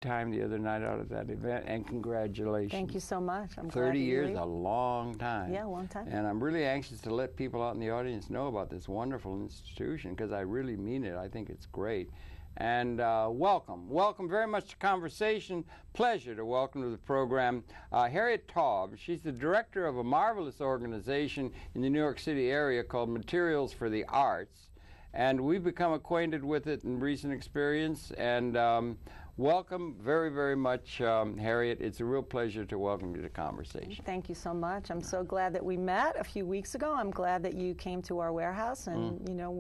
time the other night out at that event, and congratulations. Thank you so much. I'm 30 years, a long time. Yeah, a long time. And I'm really anxious to let people out in the audience know about this wonderful institution, because I really mean it. I think it's great. And welcome very much to Conversation. Pleasure to welcome to the program Harriet Taub. She's the director of a marvelous organization in the New York City area called Materials for the Arts. And we've become acquainted with it in recent experience. And welcome very, very much, Harriet. It's a real pleasure to welcome you to Conversation. Thank you so much. I'm so glad that we met a few weeks ago. I'm glad that you came to our warehouse, and you know,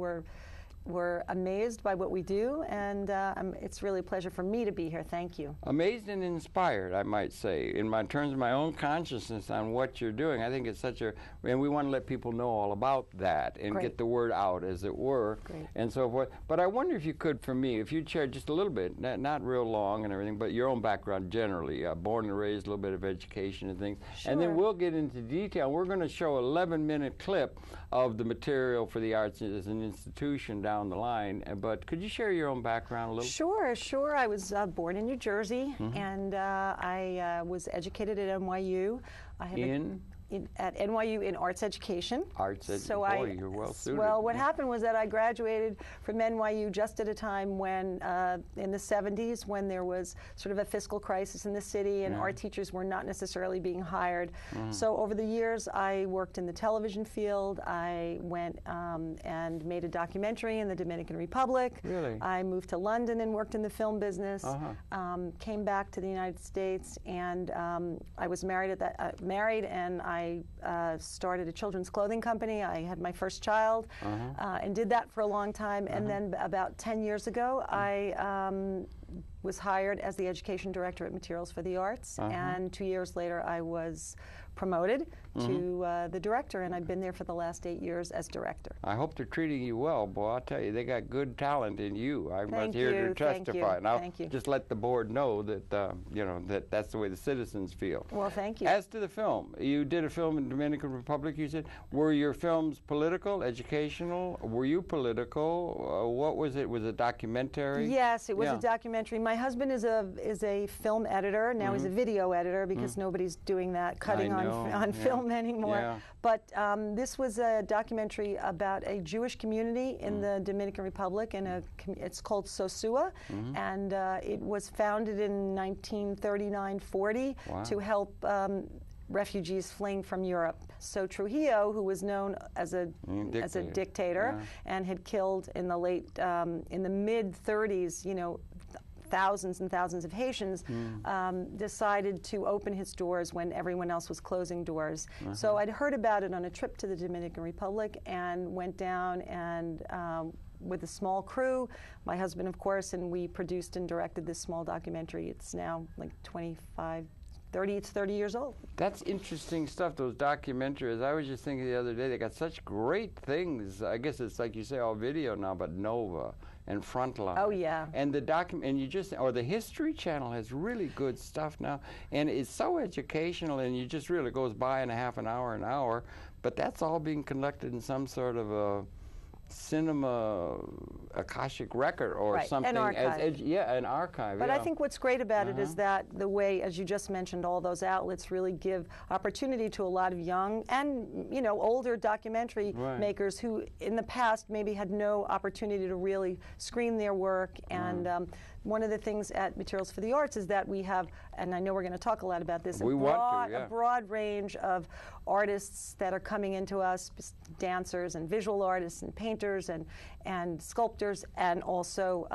we're amazed by what we do, and it's really a pleasure for me to be here. Thank you. Amazed and inspired, I might say, in terms of my own consciousness on what you're doing. I think it's such a, and we want to let people know all about that and get the word out, as it were, and so forth. But I wonder if you could, for me, if you'd share just a little bit, not real long and everything, but your own background generally, born and raised, a little bit of education and things, and then we'll get into detail. We're going to show an 11-minute clip of the Material for the Arts as an institution down the line, but could you share your own background a little? Sure. I was born in New Jersey, and I was educated at NYU. I have at NYU in arts education. So you're well suited. Well, what happened was that I graduated from NYU just at a time when, in the 70s, when there was sort of a fiscal crisis in the city, and art teachers were not necessarily being hired. So over the years, I worked in the television field. I went and made a documentary in the Dominican Republic. Really? I moved to London and worked in the film business. Came back to the United States, and I was married and I started a children's clothing company. I had my first child and did that for a long time. And then about 10 years ago, I was hired as the education director at Materials for the Arts. And 2 years later, I was promoted to the director, and I've been there for the last 8 years as director. I hope they're treating you well, boy. I'll tell you, they got good talent in you. I'm here to testify. And I'll just let the board know that, you know, that's the way the citizens feel. Well, thank you. As to the film, you did a film in the Dominican Republic, you said. Were your films political, educational? Were you political? What was it? Was it documentary? Yes, it was a documentary. My husband is a film editor. Now he's a video editor, because nobody's doing that, cutting on film anymore. But this was a documentary about a Jewish community in the Dominican Republic, and it's called Sosua, and it was founded in 1939-40 to help refugees fleeing from Europe. So Trujillo, who was known as a dictator and had killed in the mid-30s, you know, thousands and thousands of Haitians, decided to open his doors when everyone else was closing doors. So I'd heard about it on a trip to the Dominican Republic and went down and with a small crew, my husband, of course, and we produced and directed this small documentary. It's now like 30 years old. That's interesting stuff, those documentaries. I was just thinking the other day, they got such great things. I guess it's like you say, all video now, but Nova and Frontline. Oh, yeah. And the the History Channel has really good stuff now, and it's so educational, and you just really goes by in a half an hour, but that's all being conducted in some sort of a cinema Akashic record or something. An archive. An archive. But I think what's great about it is that the way, as you just mentioned, all those outlets really give opportunity to a lot of young and, you know, older documentary makers who in the past maybe had no opportunity to really screen their work. And one of the things at Materials for the Arts is that we have, and I know we're going to talk a lot about this, a broad range of artists that are coming into us, dancers and visual artists and painters and sculptors, and also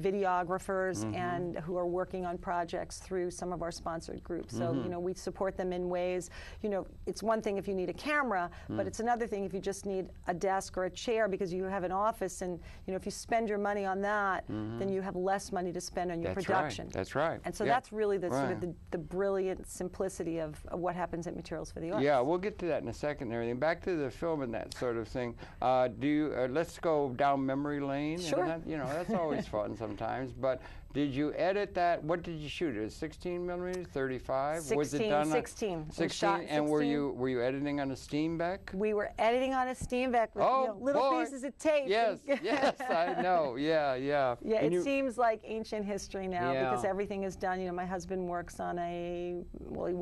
videographers and who are working on projects through some of our sponsored groups. So, you know, we support them in ways, you know, it's one thing if you need a camera, but it's another thing if you just need a desk or a chair because you have an office, and, you know, if you spend your money on that, then you have less money to spend on your production. That's right. And so that's really the sort of the brilliant simplicity of what happens at Materials for the Arts. Yeah, we'll get to that in a second and everything. Back to the film and that sort of thing. Let's go down memory lane. Sure. And that, you know, that's always fun sometimes. But Did you edit that? What did you shoot? It was 16 millimeters, 35? 16, was it done 16. 16? And were you editing on a Steenbeck? We were editing on a Steenbeck with little pieces of tape. Yes, yes, I know. Yeah. Yeah, it seems like ancient history now because everything is done. You know, my husband works on he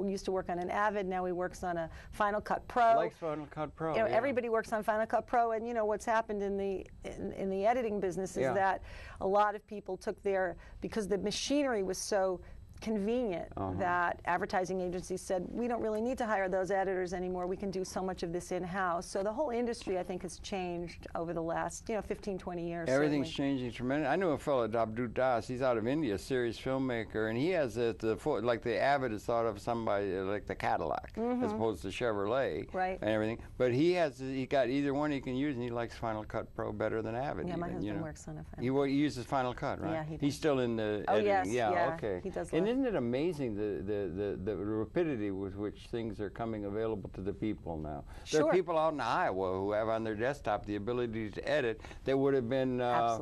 used to work on an Avid. Now he works on a Final Cut Pro. Likes Final Cut Pro. You know, everybody works on Final Cut Pro, and you know what's happened in the editing business is that a lot of people took because the machinery was so convenient that advertising agencies said, we don't really need to hire those editors anymore. We can do so much of this in-house. So the whole industry, I think, has changed over the last 15, 20 years. Everything's changing tremendously. I knew a fellow, Abdul Das, he's out of India, a serious filmmaker, and he has like the Avid is thought of somebody like the Cadillac as opposed to Chevrolet and everything. But he got either one he can use, and he likes Final Cut Pro better than Avid. Yeah, even, my husband works on a Final. He uses Final Cut, right? Yeah, he does. He's still in the editing. Yes, okay. He does. And isn't it amazing the rapidity with which things are coming available to the people now? There are people out in Iowa who have on their desktop the ability to edit that would have been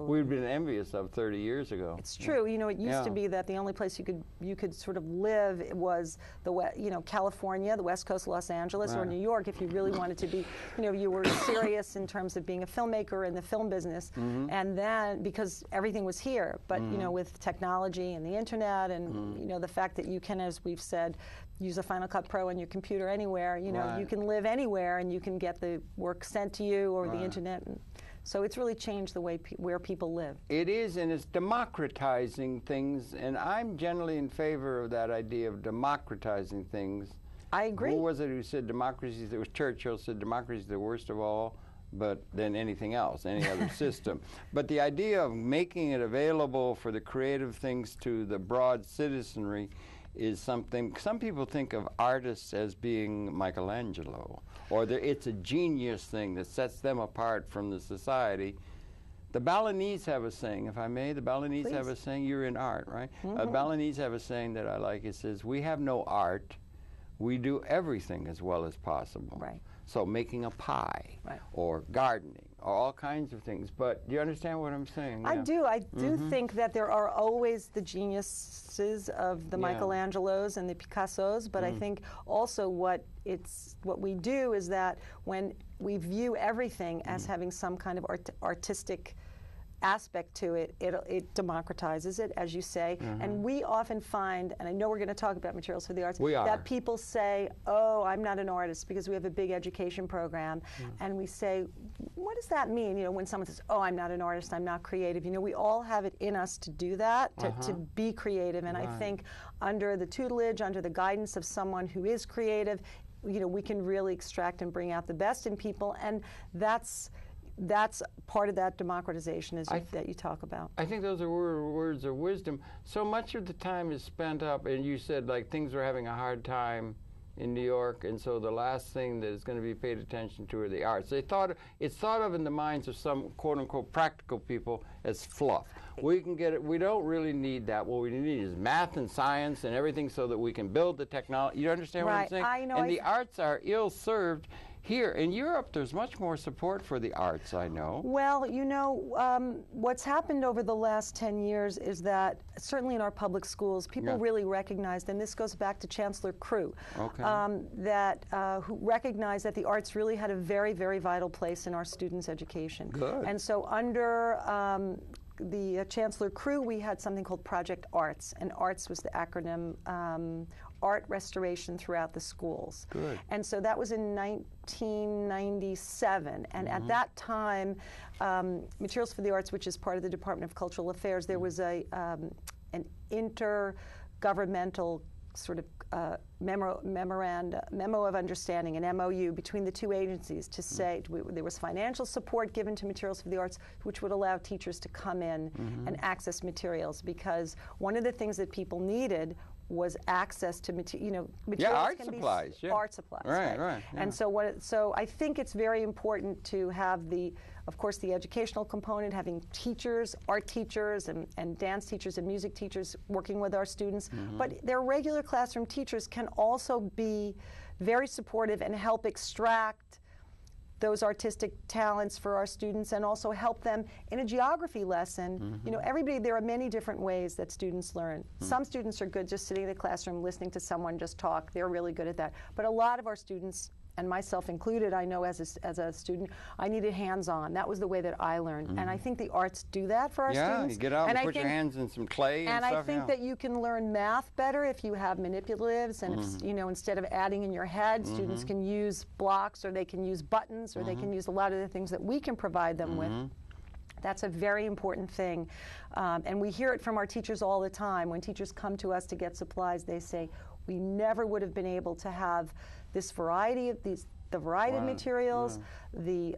we've been envious of 30 years ago. It's true. You know, it used to be that the only place you could sort of live was California, the West Coast, Los Angeles, or New York if you really wanted to be, you were serious in terms of being a filmmaker in the film business. And then because everything was here, but with technology and the internet and the fact that you can, as we've said, use a Final Cut Pro on your computer anywhere. You can live anywhere and you can get the work sent to you or the internet. So it's really changed the way where people live. It is, and it's democratizing things, and I'm generally in favor of that idea of democratizing things. I agree. Who was it who said democracy? It was Churchill said democracy is the worst of all, but than anything else, any other system. But the idea of making it available for the creative things to the broad citizenry is something. Some people think of artists as being Michelangelo, or it's a genius thing that sets them apart from the society. The Balinese have a saying, if I may, the Balinese have a saying, you're in art, right? Balinese have a saying that I like. It says, we have no art, we do everything as well as possible. Right. So making a pie or gardening or all kinds of things. But do you understand what I'm saying? I do. I do think that there are always the geniuses of the Michelangelos and the Picassos, but I think also what we do is that when we view everything as having some kind of artistic aspect to it, it democratizes it, as you say. And we often find, and I know we're going to talk about materials for the arts, that people say, oh, I'm not an artist, because we have a big education program. And we say, what does that mean? When someone says, oh, I'm not an artist, I'm not creative. We all have it in us to do that, to be creative. And I think under the tutelage, under the guidance of someone who is creative, we can really extract and bring out the best in people. And that's part of that democratization that you talk about. I think those are words of wisdom. So much of the time is spent up, and you said like things were having a hard time in New York, and so the last thing that is going to be paid attention to are the arts. It's thought of in the minds of some quote-unquote practical people as fluff. We can get it. We don't really need that. What we need is math and science and everything so that we can build the technology. You understand what I'm saying? I know. And the arts are ill-served. Here in Europe, there's much more support for the arts, I know. Well, what's happened over the last 10 years is that, certainly in our public schools, people really recognized, and this goes back to Chancellor Crew, who recognized that the arts really had a very, very vital place in our students' education. Good. And so under the Chancellor Crew, we had something called Project Arts, and ARTS was the acronym, Art Restoration Throughout the Schools. Good. And so that was in 1997, and at that time, Materials for the Arts, which is part of the Department of Cultural Affairs, there was an intergovernmental sort of memo of understanding, an MOU between the two agencies to say there was financial support given to Materials for the Arts, which would allow teachers to come in and access materials, because one of the things that people needed was access to materials. Art supplies. Art supplies. Right. Yeah. And so I think it's very important to have of course, the educational component, having teachers, art teachers, and dance teachers and music teachers working with our students. But their regular classroom teachers can also be very supportive and help extract those artistic talents for our students and also help them in a geography lesson. You know, there are many different ways that students learn. Some students are good just sitting in the classroom listening to someone just talk. They're really good at that. But a lot of our students, and myself included, I know as a student, I needed hands-on. That was the way that I learned. And I think the arts do that for our students. Yeah, you get out and put your hands in some clay and stuff. And I think that you can learn math better if you have manipulatives, and if, you know, instead of adding in your head, students can use blocks, or they can use buttons, or they can use a lot of the things that we can provide them with. That's a very important thing. And we hear it from our teachers all the time. When teachers come to us to get supplies, they say, we never would have been able to have this variety of the variety of materials, the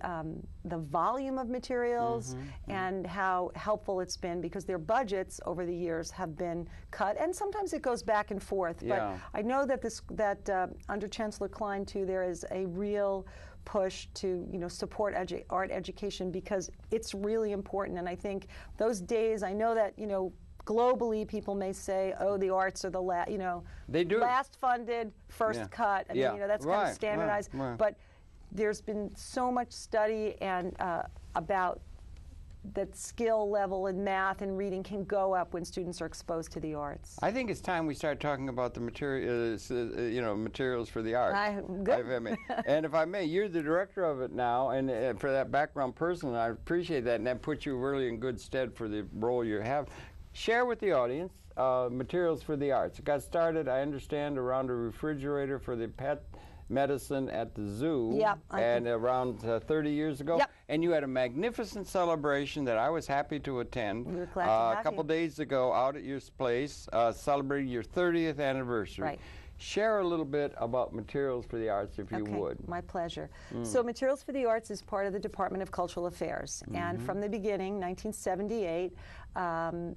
volume of materials, and how helpful it's been, because their budgets over the years have been cut, and sometimes it goes back and forth. But I know that under Chancellor Klein too, there is a real push to, you know, support art education, because it's really important. And I think those days, I know that, you know, globally, people may say, "Oh, the arts are the last funded, first cut." I mean, you know, that's kind of standardized. But there's been so much study and about that skill level in math and reading can go up when students are exposed to the arts. I think it's time we start talking about the materials, you know, materials for the arts. And if I may, you're the director of it now, and for that background person, I appreciate that, and that puts you really in good stead for the role you have. Share with the audience materials for the arts. It got started, I understand, around a refrigerator for the pet medicine at the zoo, and around 30 years ago. And you had a magnificent celebration that I was happy to attend. We were glad to have a couple days ago out at your place, celebrating your 30th anniversary. Right. Share a little bit about Materials for the Arts, if you would. My pleasure. So Materials for the Arts is part of the Department of Cultural Affairs. And from the beginning, 1978,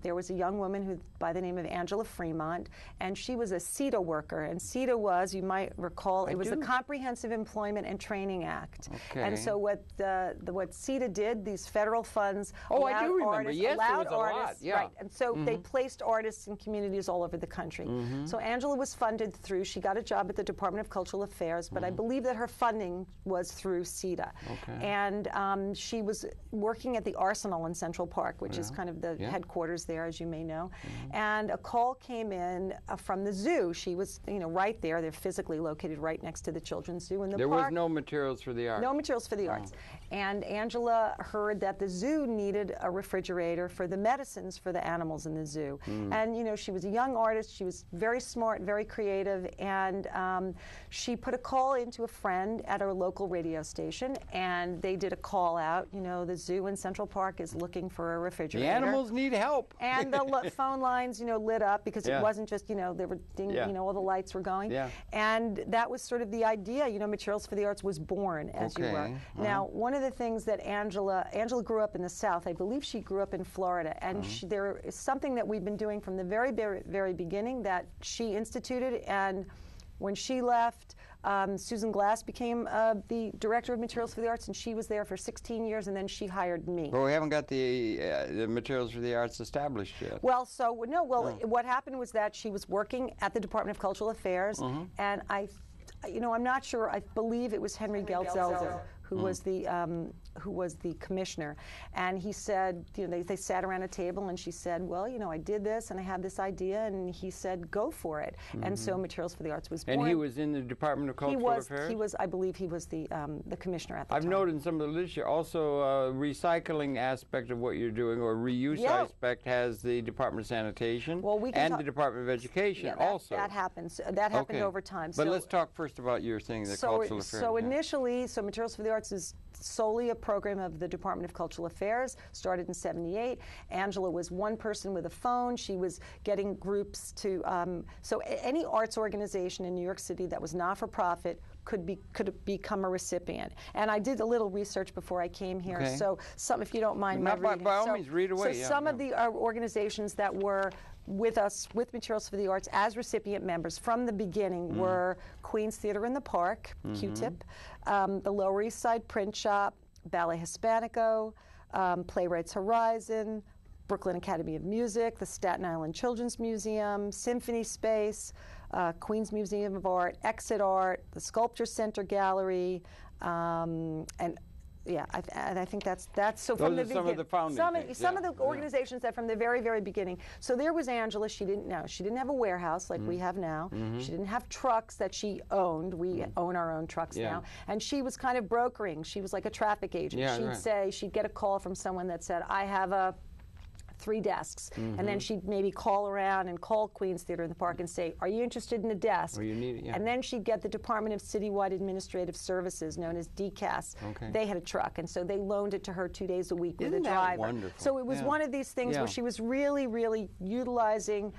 there was a young woman who, by the name of Angela Fremont, and she was a CETA worker. And CETA was, you might recall, it was the Comprehensive Employment and Training Act. And so what CETA did, these federal funds allowed I do remember. Artists, yes, allowed there was a artists, lot. right? And so they placed artists in communities all over the country. So Angela was funded through, she got a job at the Department of Cultural Affairs, but I believe that her funding was through CETA. And she was working at the Arsenal in Central Park, which is kind of the headquarters there, as you may know. And a call came in from the zoo. She was, you know, right there. They're physically located right next to the Children's Zoo in the park. There was no Materials for the Arts. No Materials for the Arts. And Angela heard that the zoo needed a refrigerator for the medicines for the animals in the zoo. And, you know, she was a young artist. She was very smart, very creative, and she put a call into a friend at a local radio station, and they did a call out. You know, the zoo in Central Park is looking for a refrigerator. The animals need help. And the phone lines, you know, lit up, because it wasn't just, you know, they were ding, you know, all the lights were going. And that was sort of the idea. You know, Materials for the Arts was born, as you were. Now, one of the things that Angela grew up in the South. I believe she grew up in Florida, and there is something that we've been doing from the very, very, very beginning that she instituted. And when she left, Susan Glass became the director of Materials for the Arts, and she was there for 16 years, and then she hired me. But we haven't got the Materials for the Arts established yet. Well, what happened was that she was working at the Department of Cultural Affairs, and I'm not sure, I believe it was Henry Geltzelder who was the commissioner, and he said, you know, they sat around a table, and she said, well, you know, I did this, and I had this idea, and he said, go for it. And so Materials for the Arts was born. And he was in the Department of Cultural Affairs? I believe he was the commissioner at the time. I've noted in some of the literature also recycling aspect of what you're doing, or reuse aspect, has the Department of Sanitation and the Department of Education also. That happens. That happened over time. But let's talk first about your thing, the Cultural Affairs. So initially, Materials for the Arts is solely a program of the Department of Cultural Affairs, started in '78. Angela was one person with a phone. She was getting groups to, so any arts organization in New York City that was not-for-profit could become a recipient. And I did a little research before I came here, so if you don't mind my reading. By all means, read away. So some of the organizations that were with us, with Materials for the Arts, as recipient members from the beginning were Queens Theater in the Park, Q-Tip, the Lower East Side Print Shop, Ballet Hispanico, Playwrights Horizon, Brooklyn Academy of Music, the Staten Island Children's Museum, Symphony Space, Queens Museum of Art, Exit Art, the Sculpture Center Gallery, And yeah, I think that's so from the beginning. Some of the founding some of the organizations that from the very, very beginning. So there was Angela. She didn't have a warehouse like we have now. She didn't have trucks that she owned. We own our own trucks now. And she was kind of brokering. She was like a traffic agent. She'd get a call from someone that said, I have 3 desks, and then she'd maybe call around and call Queens Theater in the Park and say, are you interested in a desk? Or you need it, And then she'd get the Department of Citywide Administrative Services, known as DCAS. They had a truck, and so they loaned it to her 2 days a week with a driver. That wonderful? So it was one of these things where she was really, really utilizing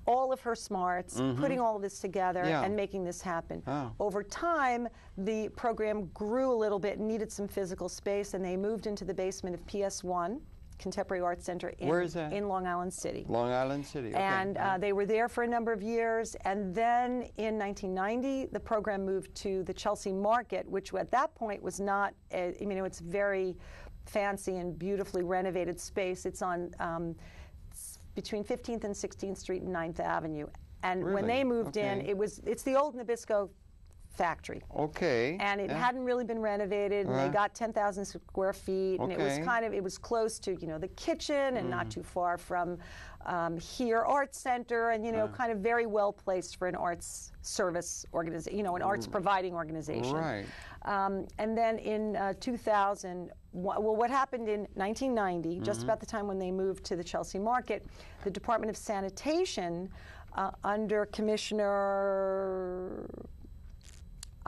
all of her smarts, putting all of this together and making this happen. Over time, the program grew a little bit and needed some physical space, and they moved into the basement of PS1. Contemporary Arts Center in Long Island City. Long Island City, okay. And they were there for a number of years, and then in 1990 the program moved to the Chelsea Market, which at that point was not, it's very fancy and beautifully renovated space. It's on between 15th and 16th Street and 9th Avenue. And when they moved in, it's the old Nabisco factory. Okay. And it hadn't really been renovated, and they got 10,000 square feet, and it was it was close to, the kitchen and not too far from here Arts Center, and, kind of very well placed for an arts service organization, an arts providing organization. Right. And then in 2000, what happened in 1990, just about the time when they moved to the Chelsea Market, the Department of Sanitation under Commissioner,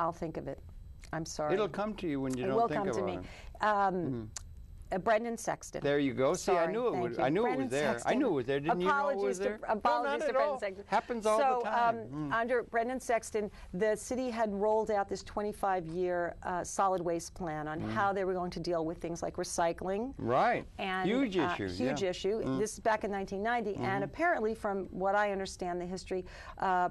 I'll think of it. I'm sorry. It'll come to you when you don't think about it. It will come to me. Brendan Sexton. There you go. See, Sorry, I knew it would. I knew it was there. Sexton. I knew it was there. Didn't you know it was there? Apologies to Brendan Sexton. Happens all the time. Under Brendan Sexton, the city had rolled out this 25-year solid waste plan on how they were going to deal with things like recycling. Right. And huge issue. Huge issue. This is back in 1990, and apparently, from what I understand the history,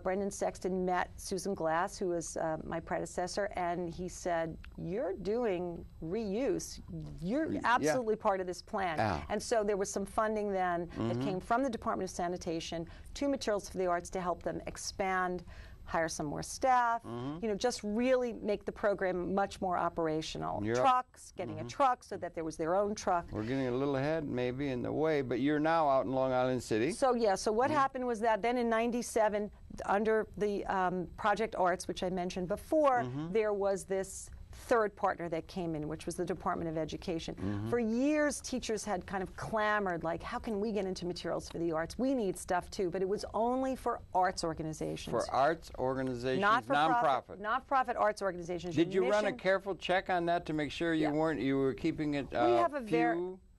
Brendan Sexton met Susan Glass, who was my predecessor, and he said, "You're doing reuse. You're absolutely part of this plan." And so there was some funding then that came from the Department of Sanitation to Materials for the Arts to help them expand, hire some more staff, just really make the program much more operational. Trucks, getting a truck so that there was their own truck. We're getting a little ahead maybe in the way, but you're now out in Long Island City. So so what happened was that then in 97, under the Project Arts, which I mentioned before, there was this third partner that came in, which was the Department of Education. For years, teachers had kind of clamored, like, how can we get into materials for the arts? We need stuff too, but it was only for arts organizations. For arts organizations, non-profit. Not-for-profit arts organizations. Did you run a careful check on that to make sure you were keeping it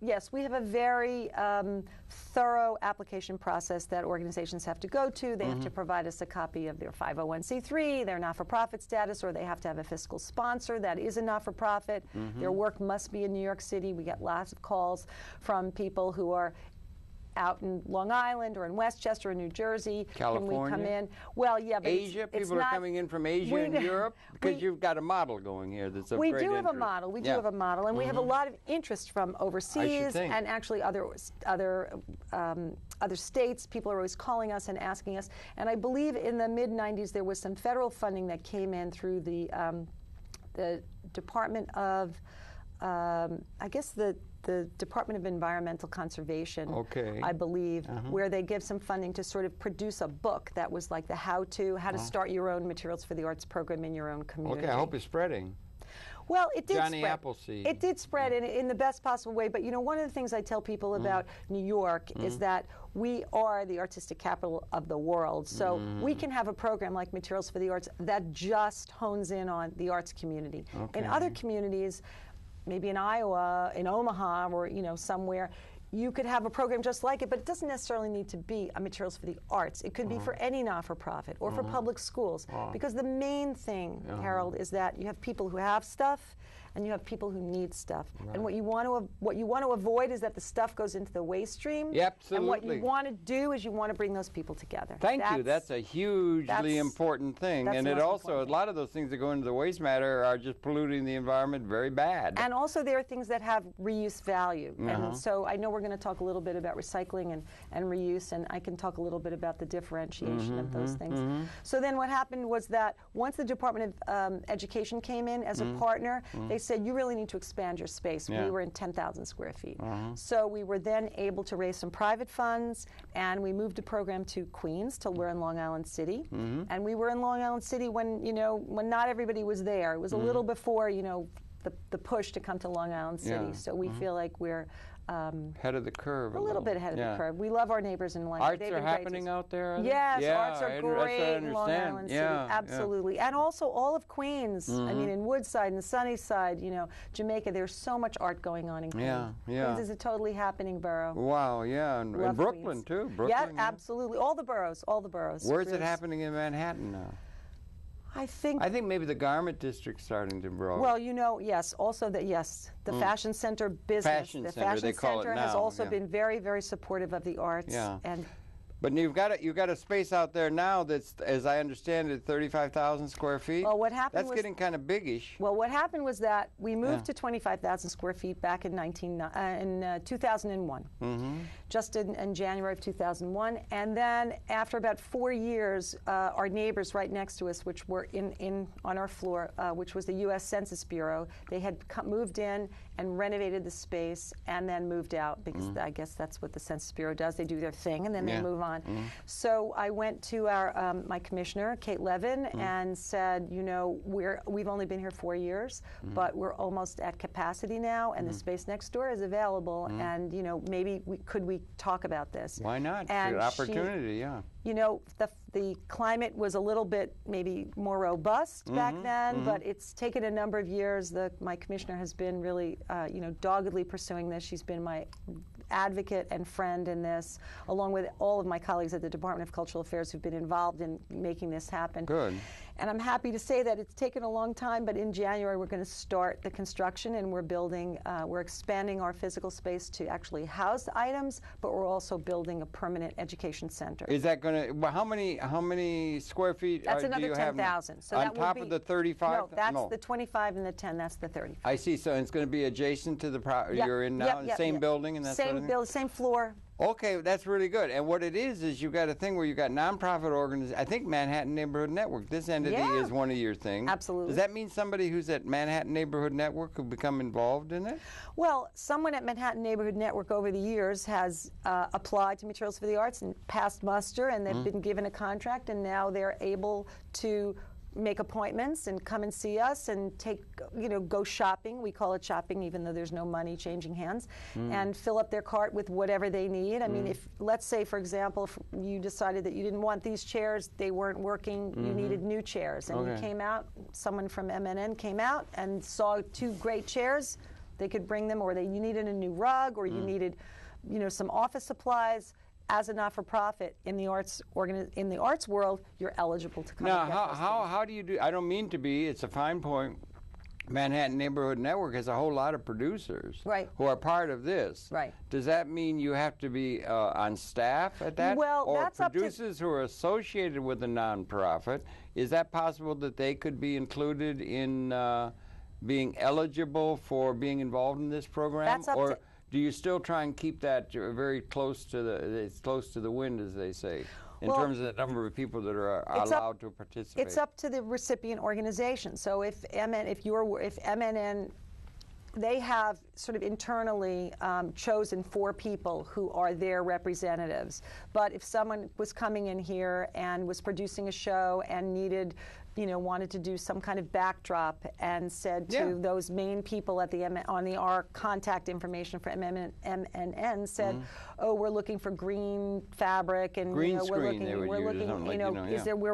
Yes, we have a very thorough application process that organizations have to go to. They have to provide us a copy of their 501c3, their not-for-profit status, or they have to have a fiscal sponsor that is a not-for-profit. Their work must be in New York City. We get lots of calls from people who are out in Long Island or in Westchester or New Jersey. California? Can we come in? Well, yeah, but Asia? People are coming in from Asia and Europe? Because you've got a model going here that's of great interest. We do have a model. We do have a model. And we have a lot of interest from overseas and actually other states. People are always calling us and asking us. And I believe in the mid-90s there was some federal funding that came in through the Department of, I guess the Department of Environmental Conservation, I believe, where they give some funding to sort of produce a book that was like the how to start your own materials for the arts program in your own community. Okay, I hope it's spreading. Well, it did Johnny spread. Appleseed. It did spread in the best possible way. But one of the things I tell people about New York is that we are the artistic capital of the world. So we can have a program like Materials for the Arts that just hones in on the arts community. In other communities, maybe in Iowa, in Omaha, or somewhere, you could have a program just like it, but it doesn't necessarily need to be a Materials for the Arts. It could be for any not-for-profit or for public schools. Because the main thing, Harold, is that you have people who have stuff and you have people who need stuff. Right. And what you want to avoid is that the stuff goes into the waste stream. Yeah, absolutely. And what you want to do is you want to bring those people together. Thank you. That's a hugely important thing. And it also, a lot of those things that go into the waste matter are just polluting the environment very bad. And also there are things that have reuse value. And so I know we're going to talk a little bit about recycling and reuse, and I can talk a little bit about the differentiation of those things. So then what happened was that once the Department of Education came in as a partner, they said, you really need to expand your space. We were in 10,000 square feet. So we were then able to raise some private funds, and we moved the program to Queens till we're in Long Island City. And we were in Long Island City when, when not everybody was there. It was a little before, the push to come to Long Island City. So we feel like we're ahead of the curve. A little bit ahead of the curve. We love our neighbors in Long Island. Arts are happening out there? Yes, arts are great in Long Island City. Absolutely. And also all of Queens. I mean, in Woodside and Sunnyside, Jamaica, there's so much art going on in Queens. Queens is a totally happening borough. Wow, yeah. And Brooklyn, Queens. Too. Brooklyn, absolutely. All the boroughs, Where's it happening in Manhattan now? I think maybe the garment district's starting to grow. Well, yes. Also, the Fashion Center business. The Fashion Center has also been very, very supportive of the arts. But you've got a space out there now that's, as I understand it, 35,000 square feet. Well, what happened that's getting kind of biggish. Well, what happened was that we moved to 25,000 square feet back in 2001, just in January of 2001, and then after about 4 years, our neighbors right next to us, which were on our floor, which was the U.S. Census Bureau, they had moved in and renovated the space and then moved out because I guess that's what the Census Bureau does. They do their thing and then they move on. So I went to my commissioner, Kate Levin, and said, we've only been here 4 years, but we're almost at capacity now, and the space next door is available, and maybe could we talk about this? Why not? And it's an opportunity, the climate was a little bit maybe more robust back then, but it's taken a number of years. My commissioner has been really, doggedly pursuing this. She's been my advocate and friend in this, along with all of my colleagues at the Department of Cultural Affairs who've been involved in making this happen. Good. And I'm happy to say that it's taken a long time, but in January we're going to start the construction, and we're expanding our physical space to actually house the items, but we're also building a permanent education center. Is that going to, how many square feet that's do you have? That's another 10,000. So on top of the 35? No, that's the 25 and the 10, that's the 35. I see, so it's going to be adjacent to the you're in now, same building and that sort of thing? Same floor. Okay, that's really good. And what it is you've got a thing where you've got nonprofit organizations. I think Manhattan Neighborhood Network, this entity is one of your things. Absolutely. Does that mean somebody who's at Manhattan Neighborhood Network could become involved in it? Well, someone at Manhattan Neighborhood Network over the years has applied to Materials for the Arts and passed muster, and they've been given a contract, and now they're able to make appointments and come and see us and go shopping. We call it shopping even though there's no money changing hands, and fill up their cart with whatever they need. I mean, if, let's say, for example, if you decided that you didn't want these chairs, they weren't working, you needed new chairs, and you came out, someone from MNN came out and saw 2 great chairs, they could bring them, or you needed a new rug, or you needed, some office supplies. As a not-for-profit in the arts world, you're eligible to come. Now, how do you do? I don't mean to be. It's a fine point. Manhattan Neighborhood Network has a whole lot of producers who are part of this. Right. Does that mean you have to be on staff at that? Well, or that's producers who are associated with a nonprofit? Is that possible that they could be included in being eligible for being involved in this program? That's up to. Do you still try and keep that very close to the wind, as they say, in terms of the number of people that are allowed to participate? It's up to the recipient organization. So if MNN, they have sort of internally chosen 4 people who are their representatives. But if someone was coming in here and was producing a show and needed, wanted to do some kind of backdrop and said to those main people at our contact information for MNN said, oh, we're looking for green fabric, and we're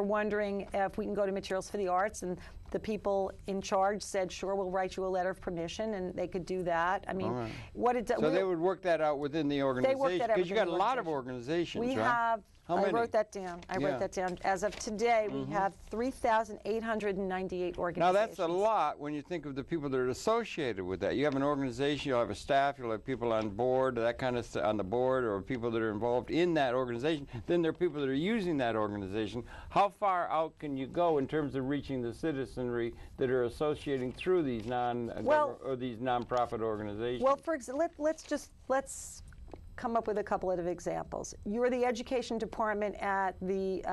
wondering if we can go to Materials for the Arts, and the people in charge said, sure, we'll write you a letter of permission, and they could do that. I mean, what it does. So they would work that out within the organization, because you got a lot of organizations. We have How many? I wrote that down. I wrote that down. As of today, we have 3,898 organizations. Now, that's a lot when you think of the people that are associated with that. You have an organization, you'll have a staff, you'll have people on board, that kind of on the board, or people that are involved in that organization. Then there are people that are using that organization. How far out can you go in terms of reaching the citizenry that are associating through these these nonprofit organizations? Well, for example, let's come up with a couple of examples. You're the education department at the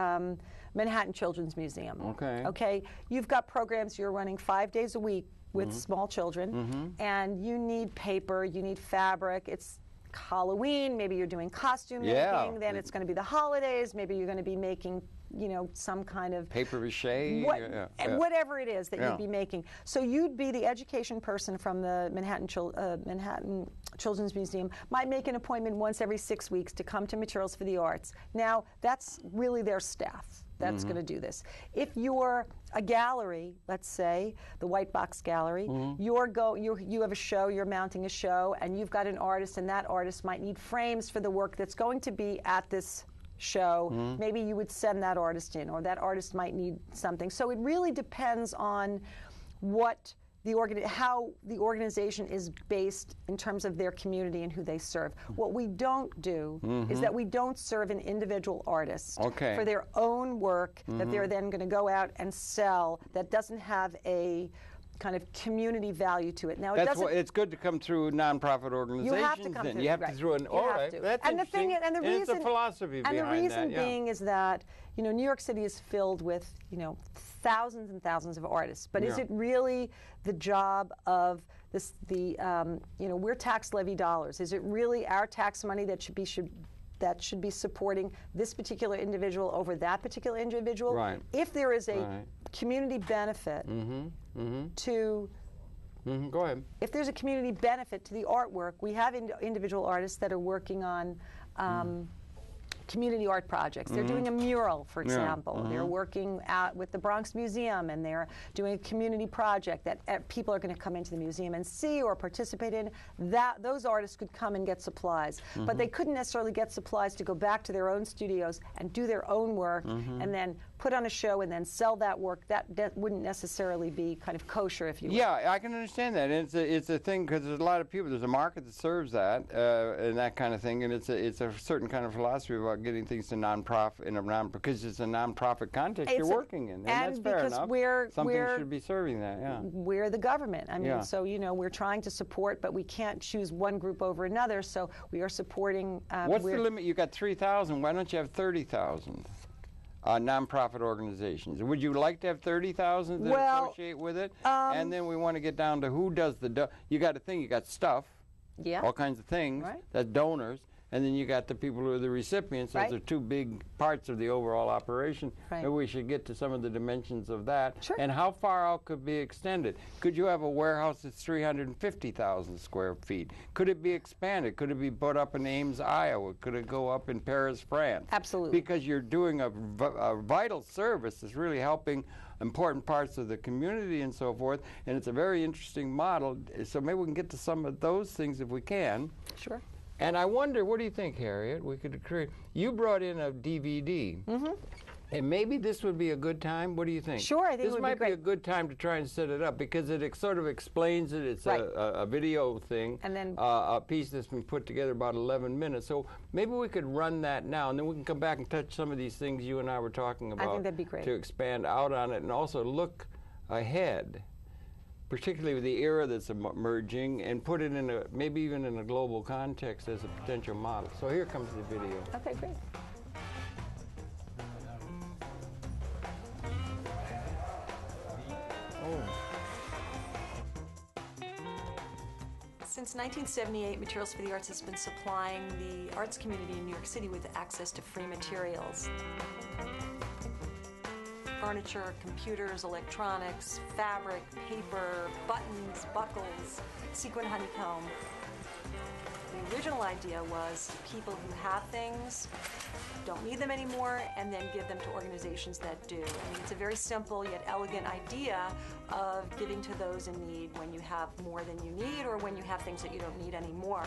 Manhattan Children's Museum. Okay. Okay. You've got programs you're running 5 days a week with small children, and you need paper, you need fabric. It's Halloween, maybe you're doing costume making, then it's going to be the holidays, maybe you're going to be making, you know, some kind of paper mache, whatever it is that you'd be making. So you'd be the education person from the Manhattan Children's Museum, might make an appointment once every 6 weeks to come to Materials for the Arts. Now, that's really their staff that's going to do this. If you're a gallery, let's say, the White Box Gallery, you have a show, you're mounting a show, and you've got an artist, and that artist might need frames for the work that's going to be at this show. Maybe you would send that artist in, or that artist might need something. So it really depends on what how the organization is based in terms of their community and who they serve. What we don't do is that we don't serve an individual artist for their own work that they're then going to go out and sell that doesn't have a kind of community value to it. Now, it's good to come through nonprofit organizations. You have to come through. You have to through an. All right, that's interesting. And the reason, it's the philosophy behind that. And the reason being is that, you know, New York City is filled with, you know, thousands and thousands of artists. But is it really the job of this? You know, we're tax levy dollars. Is it really our tax money that should be supporting this particular individual over that particular individual? Right. If there is a community benefit to go ahead. If there's a community benefit to the artwork, we have individual artists that are working on community art projects. They're doing a mural, for example. They're working out with the Bronx Museum, and they're doing a community project that people are going to come into the museum and see or participate in. Those artists could come and get supplies, but they couldn't necessarily get supplies to go back to their own studios and do their own work and then put on a show and then sell that work. That wouldn't necessarily be kind of kosher, if you will. Yeah, I can understand that. And it's a thing because there's a lot of people. There's a market that serves that and that kind of thing, and it's a certain kind of philosophy about getting things to nonprofit because it's a nonprofit context you're working in, and that's fair enough. Something should be serving that. Yeah, we're the government. I mean, so you know, we're trying to support, but we can't choose one group over another. So we are supporting. What's the limit? You got 3,000. Why don't you have 30,000? Nonprofit organizations. Would you like to have 30,000 that associate with it? And then we want to get down to who does you got a thing, you got stuff, all kinds of things, that's donors, and then you got the people who are the recipients. Those are two big parts of the overall operation. Maybe we should get to some of the dimensions of that. Sure. And how far out could be extended? Could you have a warehouse that's 350,000 square feet? Could it be expanded? Could it be put up in Ames, Iowa? Could it go up in Paris, France? Absolutely. Because you're doing a vital service that's really helping important parts of the community and so forth, and it's a very interesting model. So maybe we can get to some of those things if we can. Sure. And I wonder, what do you think, Harriet? We could create. You brought in a DVD, and maybe this would be a good time. What do you think? Sure, I think this might be a good time to try and set it up because it sort of explains it. It's a video thing, and then a piece that's been put together about 11 minutes. So maybe we could run that now, and then we can come back and touch some of these things you and I were talking about. I think that'd be great. To expand out on it and also look ahead, particularly with the era that's emerging, and put it in maybe even in a global context as a potential model. So here comes the video. Okay, great. Since 1978, Materials for the Arts has been supplying the arts community in New York City with access to free materials. Furniture, computers, electronics, fabric, paper, buttons, buckles, sequin honeycomb. The original idea was people who have things, don't need them anymore, and then give them to organizations that do. I mean, it's a very simple yet elegant idea of giving to those in need when you have more than you need or when you have things that you don't need anymore.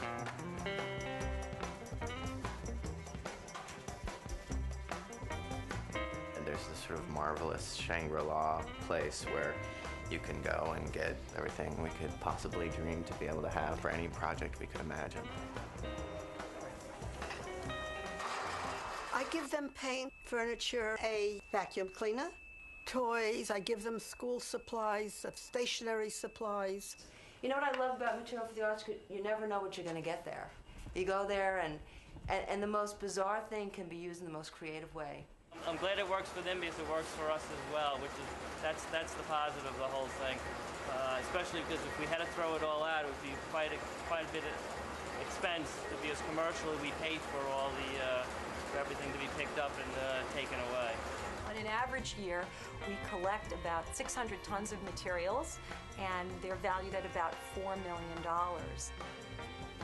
there's this sort of marvelous Shangri-La place where you can go and get everything we could possibly dream to be able to have for any project we could imagine. I give them paint, furniture, a vacuum cleaner, toys. I give them school supplies, stationery supplies. You know what I love about Material for the Arts? You never know what you're going to get there. You go there and the most bizarre thing can be used in the most creative way. I'm glad it works for them because it works for us as well, which is that's the positive of the whole thing. Especially because if we had to throw it all out, it would be quite a bit of expense because commercially we paid for all for everything to be picked up and taken away. On an average year, we collect about 600 tons of materials, and they're valued at about $4 million.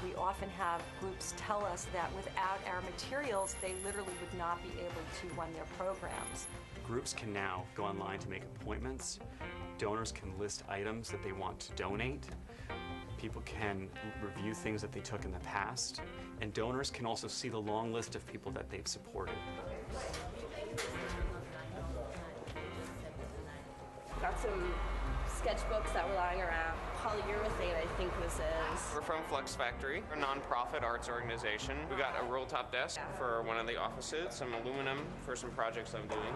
We often have groups tell us that without our materials, they literally would not be able to run their programs. Groups can now go online to make appointments. Donors can list items that they want to donate. People can review things that they took in the past. And donors can also see the long list of people that they've supported. Got some sketchbooks that were lying around. Polyurethane, I think this is. We're from Flux Factory, a non-profit arts organization. We got a roll-top desk for one of the offices, some aluminum for some projects I'm doing.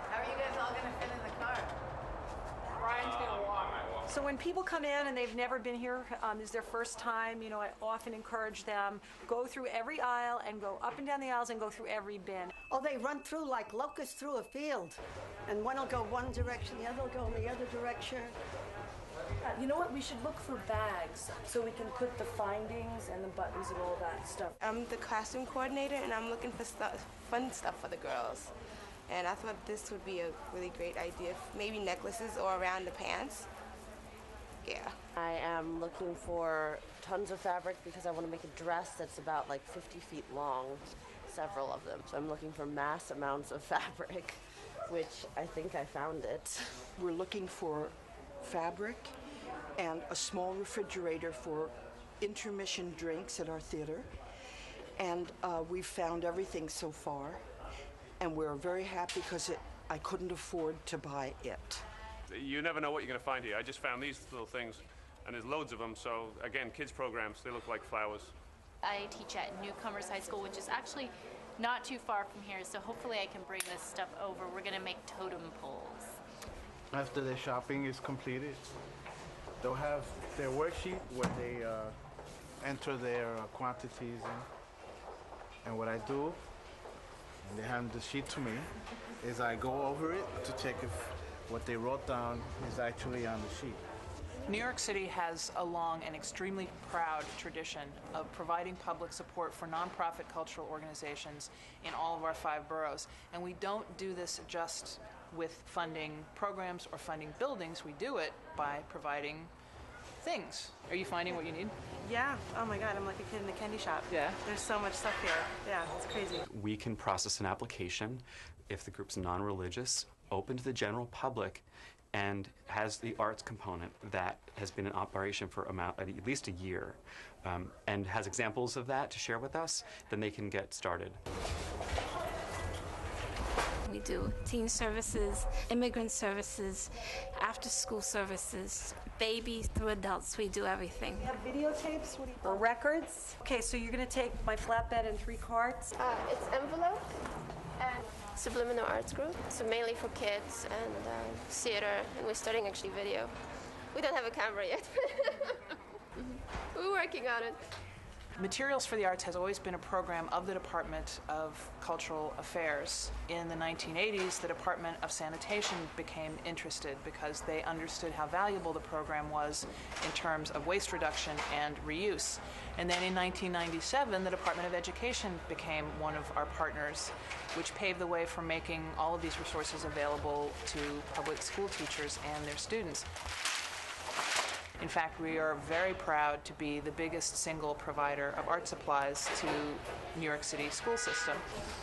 How are you guys all going to fit in the car? Brian's going to walk. So when people come in and they've never been here, this is their first time, you know, I often encourage them, go through every aisle and go up and down the aisles and go through every bin. Oh, they run through like locusts through a field. And one will go one direction, the other will go in the other direction. You know what? We should look for bags so we can put the findings and the buttons and all that stuff. I'm the costume coordinator, and I'm looking for fun stuff for the girls. And I thought this would be a really great idea. Maybe necklaces or around the pants. Yeah. I am looking for tons of fabric because I want to make a dress that's about like 50 feet long, several of them. So I'm looking for mass amounts of fabric, which I think I found it. We're looking for fabric and a small refrigerator for intermission drinks at our theater. And we've found everything so far. And we're very happy because I couldn't afford to buy it. You never know what you're going to find here. I just found these little things, and there's loads of them. So again, kids programs, they look like flowers. I teach at Newcomers High School, which is actually not too far from here, so hopefully I can bring this stuff over. We're going to make totem poles. After their shopping is completed, they'll have their worksheet where they enter their quantities in. And what I do, and they hand the sheet to me, is I go over it to check if what they wrote down is actually on the sheet. New York City has a long and extremely proud tradition of providing public support for nonprofit cultural organizations in all of our 5 boroughs. And we don't do this just with funding programs or funding buildings. We do it by providing things. Are you finding what you need? Yeah. Oh my God, I'm like a kid in a candy shop. Yeah. There's so much stuff here. Yeah, it's crazy. We can process an application if the group's non-religious, open to the general public, and has the arts component that has been in operation for at least a year, and has examples of that to share with us, then they can get started. We do teen services, immigrant services, after-school services, babies through adults. We do everything. We have videotapes or records. Okay, so you're going to take my flatbed and 3 carts. It's envelope and subliminal arts group, so mainly for kids and theater, and we're starting actually video. We don't have a camera yet. We're working on it. Materials for the Arts has always been a program of the Department of Cultural Affairs. In the 1980s, the Department of Sanitation became interested because they understood how valuable the program was in terms of waste reduction and reuse. And then in 1997, the Department of Education became one of our partners, which paved the way for making all of these resources available to public school teachers and their students. In fact, we are very proud to be the biggest single provider of art supplies to New York City school system.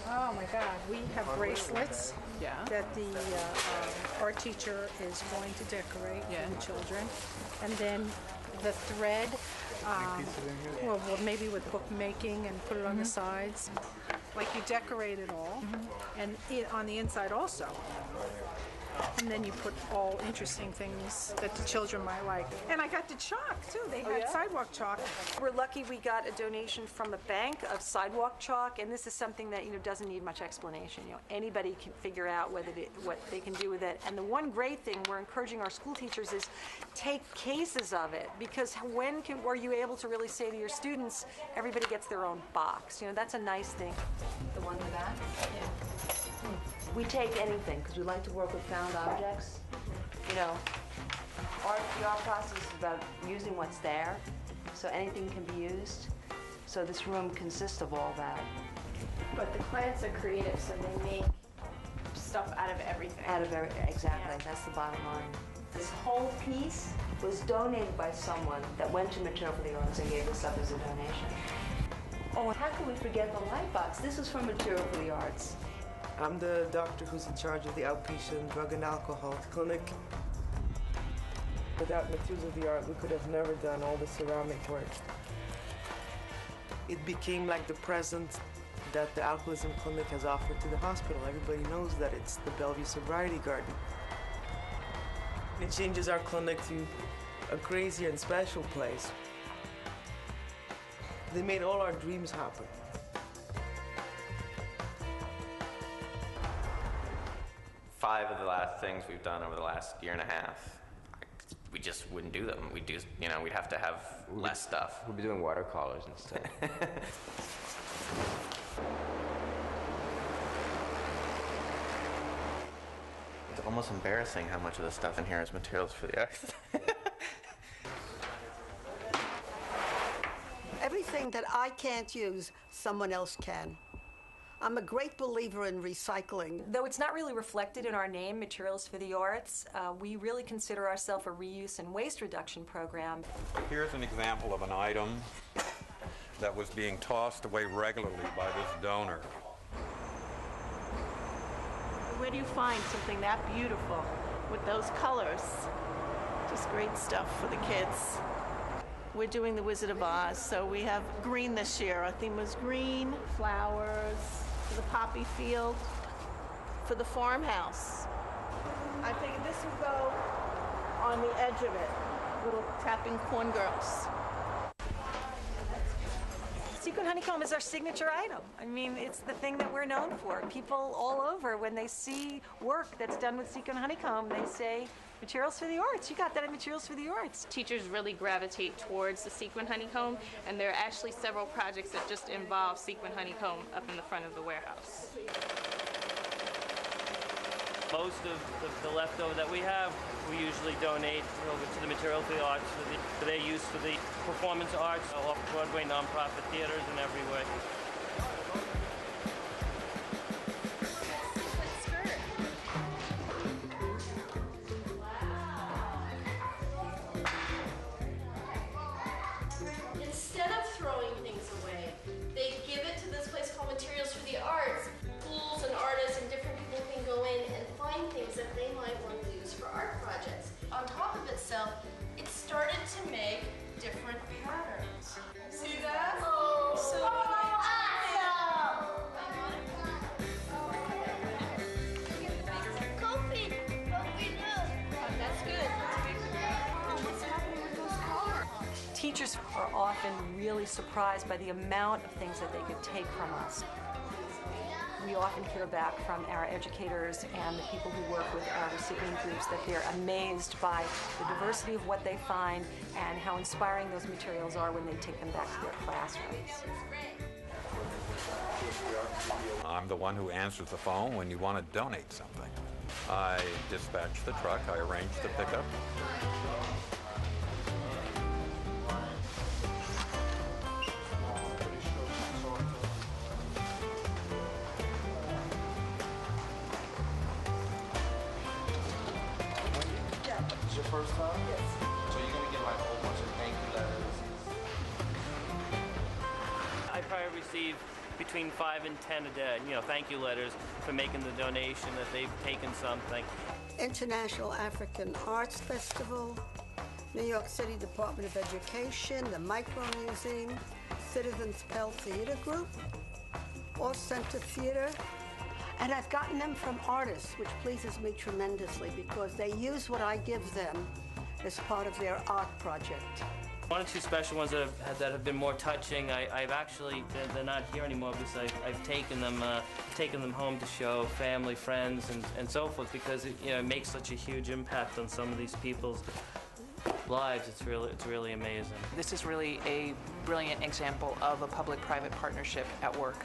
Oh my God, we have bracelets that the art teacher is going to decorate for the children. And then the thread, well, maybe with bookmaking and put it on the sides. Like you decorate it all, and on the inside also. And then you put all interesting things that the children might like. And I got the chalk too. They had sidewalk chalk. We're lucky we got a donation from a bank of sidewalk chalk, and this is something that doesn't need much explanation. Anybody can figure out what they can do with it. And the one great thing we're encouraging our school teachers is take cases of it, because when were you able to really say to your students, everybody gets their own box? That's a nice thing. The one in the back? Yeah. We take anything because we like to work with found objects. The art process is about using what's there, so anything can be used. So this room consists of all that. But the clients are creative, so they make stuff out of everything. Exactly. Yeah. That's the bottom line. This whole piece was donated by someone that went to Material for the Arts and gave this up as a donation. Oh, how can we forget the light box? This was from Material for the Arts. I'm the doctor who's in charge of the outpatient drug and alcohol clinic. Without Materials of the Art, we could have never done all the ceramic work. It became like the present that the alcoholism clinic has offered to the hospital. Everybody knows that it's the Bellevue Sobriety Garden. It changes our clinic to a crazier and special place. They made all our dreams happen. Five of the last things we've done over the last year and a half, we just wouldn't do them. We'd have to have less stuff. We'd be doing watercolors instead. It's almost embarrassing how much of the stuff in here is Materials for the Arts. Everything that I can't use, someone else can. I'm a great believer in recycling. Though it's not really reflected in our name, Materials for the Arts, we really consider ourselves a reuse and waste reduction program. Here's an example of an item that was being tossed away regularly by this donor. Where do you find something that beautiful with those colors? Just great stuff for the kids. We're doing the Wizard of Oz, so we have green this year. Our theme was green, flowers, for the poppy field, for the farmhouse. I figured this would go on the edge of it, little tapping corn girls. Sequin honeycomb is our signature item. I mean, it's the thing that we're known for. People all over, when they see work that's done with sequin honeycomb, they say, Materials for the Arts. You got that at Materials for the Arts. Teachers really gravitate towards the sequin honeycomb, and there are actually several projects that just involve sequin honeycomb up in the front of the warehouse. Most of the leftover that we have, we usually donate over to the Material for the Arts for their use for the performance arts, off-Broadway nonprofit theaters and everywhere. Instead of throwing things away, they give it to this place called Materials for the Arts. Schools and artists and different people can go in and find things that they might want to use for art projects. On top of itself, it started to make different patterns. See that? Oh, so Kofi, what we do? That's good. What's happening with those cars? Teachers are often really surprised by the amount of things that they could take from us. We often hear back from our educators and the people who work with our recipient groups that they're amazed by the diversity of what they find and how inspiring those materials are when they take them back to their classrooms. I'm the one who answers the phone when you want to donate something. I dispatch the truck, I arrange the pickup. First time? Yes. So you're gonna get like a whole bunch of thank you letters. I probably receive between 5 and 10 a day, thank you letters for making the donation, that they've taken something. International African Arts Festival, New York City Department of Education, the Micro Museum, Citizens Pell Theater Group, off-center theater. And I've gotten them from artists, which pleases me tremendously because they use what I give them as part of their art project. One or two special ones that have been more touching, I've actually, they're not here anymore because I've taken them home to show family, friends, and so forth, because it makes such a huge impact on some of these people's lives. It's really amazing. This is really a brilliant example of a public-private partnership at work.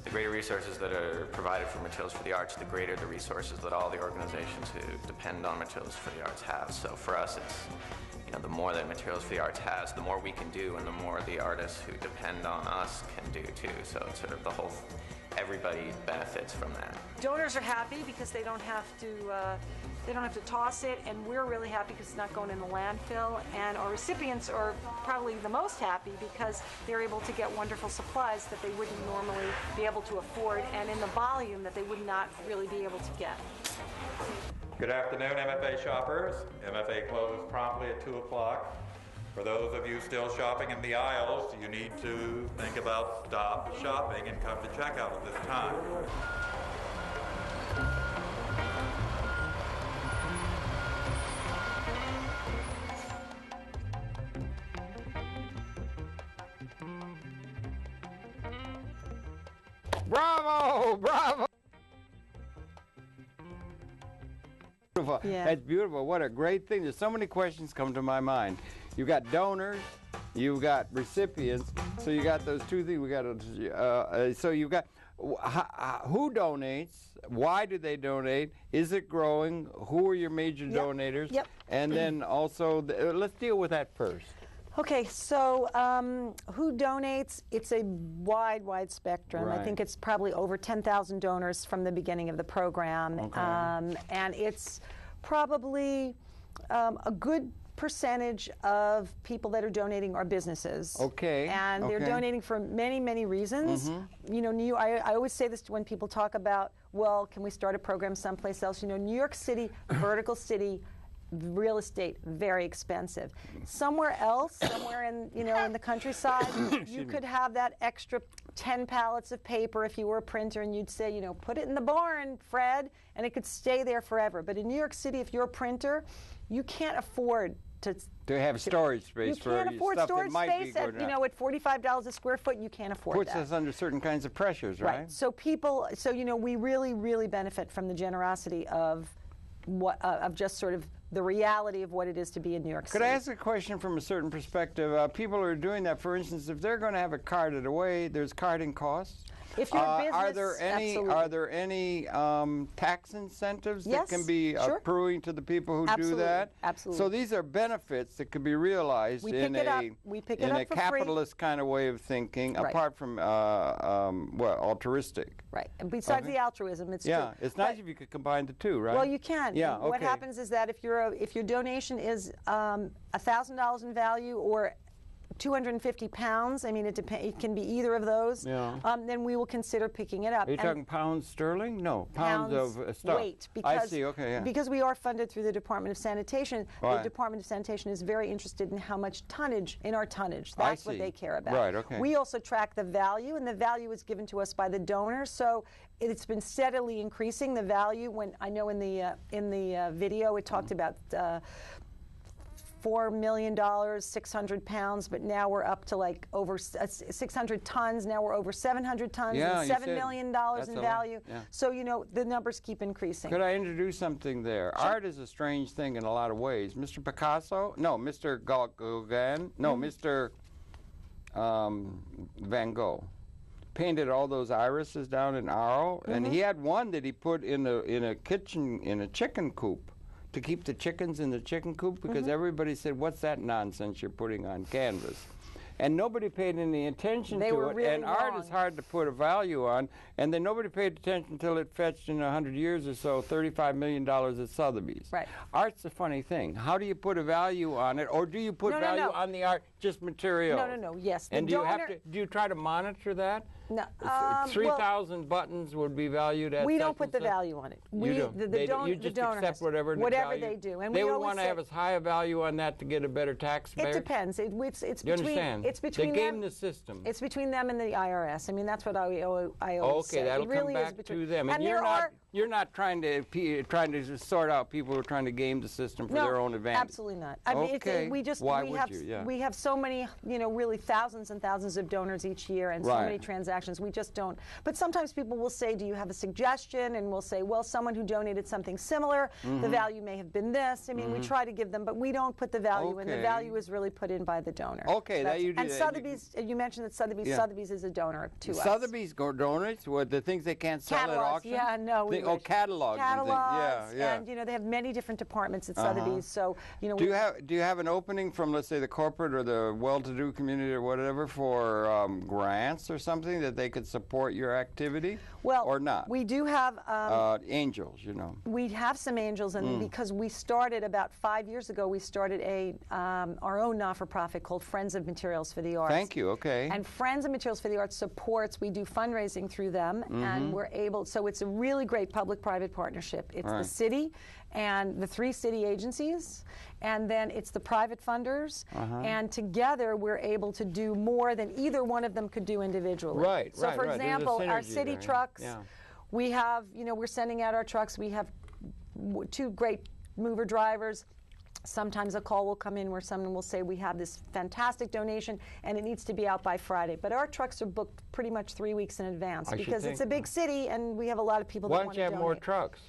The greater resources that are provided for Materials for the Arts, the greater the resources that all the organizations who depend on Materials for the Arts have. So for us, it's the more that Materials for the Arts has, the more we can do, and the more the artists who depend on us can do too. So it's sort of the whole, everybody benefits from that. Donors are happy because they don't have to toss it, and we're really happy because it's not going in the landfill. And our recipients are probably the most happy because they're able to get wonderful supplies that they wouldn't normally be able to afford, and in the volume that they would not really be able to get. Good afternoon, MFA shoppers. MFA closes promptly at 2 o'clock. For those of you still shopping in the aisles, you need to think about stop shopping and come to checkout at this time. Bravo! Bravo! Beautiful. Yeah. That's beautiful. What a great thing. There's so many questions come to my mind. You've got donors, you've got recipients, so you got those two things. We got so you've got who donates, why do they donate, is it growing, who are your major donators, and then also let's deal with that first. Okay, so who donates? It's a wide spectrum. Right. I think it's probably over 10,000 donors from the beginning of the program. Okay. And it's probably a good percentage of people that are donating are businesses. Okay. And they're donating for many reasons. Mm-hmm. I always say this when people talk about, well, can we start a program someplace else? New York City, vertical city, real estate, very expensive. Somewhere else, somewhere in in the countryside, you could have that extra 10 pallets of paper if you were a printer, and you'd say, put it in the barn, Fred, and it could stay there forever. But in New York City, if you're a printer, you can't afford to have storage space for you can't afford stuff storage that might space be at at $45 a square foot. You can't afford puts that. us under certain kinds of pressures, right? So we really benefit from the generosity of just sort of the reality of what it is to be in New York City. Could I ask a question from a certain perspective? People are doing that, for instance, if they're going to have it carted away, there's carting costs. If you're a business, are there any tax incentives that can be accruing to the people who do that? Absolutely. So these are benefits that could be realized in a capitalist kind of way of thinking, apart from altruistic. Right. And besides the altruism, it's true. It's nice if you could combine the two, right? Well, you can. Yeah. What happens is that if your donation is $1,000 in value or 250 pounds, it can be either of those, then we will consider picking it up. Are you talking pounds sterling? No, pounds of stuff. Weight. I see, okay, Because we are funded through the Department of Sanitation, the Department of Sanitation is very interested in how much tonnage, that's what they care about. Right, okay. We also track the value, and the value is given to us by the donor, so it's been steadily increasing, the value. When I know in the video it talked about $4 million, 600 pounds, but now we're up to like over 600 tons. Now we're over 700 tons and $7 million in value. So, the numbers keep increasing. Could I introduce something there? Sure. Art is a strange thing in a lot of ways. Mr. Picasso? No, Mr. Gauguin? No, Mr. Van Gogh painted all those irises down in Arles, and he had one that he put in a chicken coop, to keep the chickens in the chicken coop, because everybody said, what's that nonsense you're putting on canvas? And nobody paid any attention to it. Really and art is hard to put a value on. And then nobody paid attention until it fetched in 100 years or so $35 million at Sotheby's. Right. Art's a funny thing. How do you put a value on it, or do you put value on the art, just material? No. Yes. And do you try to monitor that? No. 3,000 buttons would be valued at. We don't put the value on it. You just accept whatever they do, and they would want to have as high a value on that to get a better tax. It depends. It's you understand? It's between they game the system. It's between them and the IRS. I mean, that's what I always say. Okay, that'll really come back to them. And you're not trying to sort out people who are trying to game the system for their own advantage. Absolutely not. I mean, we have so many, really thousands and thousands of donors each year, and so many transactions. We just don't. But sometimes people will say, "Do you have a suggestion?" And we'll say, "Well, someone who donated something similar, the value may have been this." I mean, we try to give them, but we don't put the value in. The value is really put in by the donor. Okay, that you do. And Sotheby's, you mentioned that Sotheby's. Yeah. Sotheby's is a donor to us. Sotheby's donates what the things they can't sell at auction. Yeah, no. Catalogs. And they have many different departments at Sotheby's. So do you have an opening from, let's say, the corporate or the well-to-do community or whatever for grants or something that they could support your activity? Well, or not? We do have angels. We have some angels, and because we started about 5 years ago, we started our own not-for-profit called Friends of Materials for the Arts. Thank you. Okay. And Friends of Materials for the Arts supports. We do fundraising through them, and we're able. So it's a really great public-private partnership. It's the city and the 3 city agencies, and then it's the private funders, and together we're able to do more than either one of them could do individually. Right. So, for example, our city trucks, we have, we're sending out our trucks. We have 2 great mover drivers. Sometimes a call will come in where someone will say, we have this fantastic donation and it needs to be out by Friday. But our trucks are booked pretty much 3 weeks in advance because it's a big city and we have a lot of people that want to donate. Why don't you have more trucks?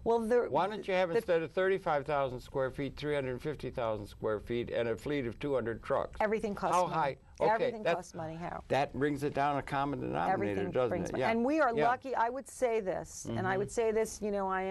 Well, why don't you have, instead of 35,000 square feet, 350,000 square feet and a fleet of 200 trucks? Everything costs money. How high? Okay, everything costs money. How? That brings it down a common denominator, doesn't it? Yeah. And we are lucky. I would say this, and I would say this, I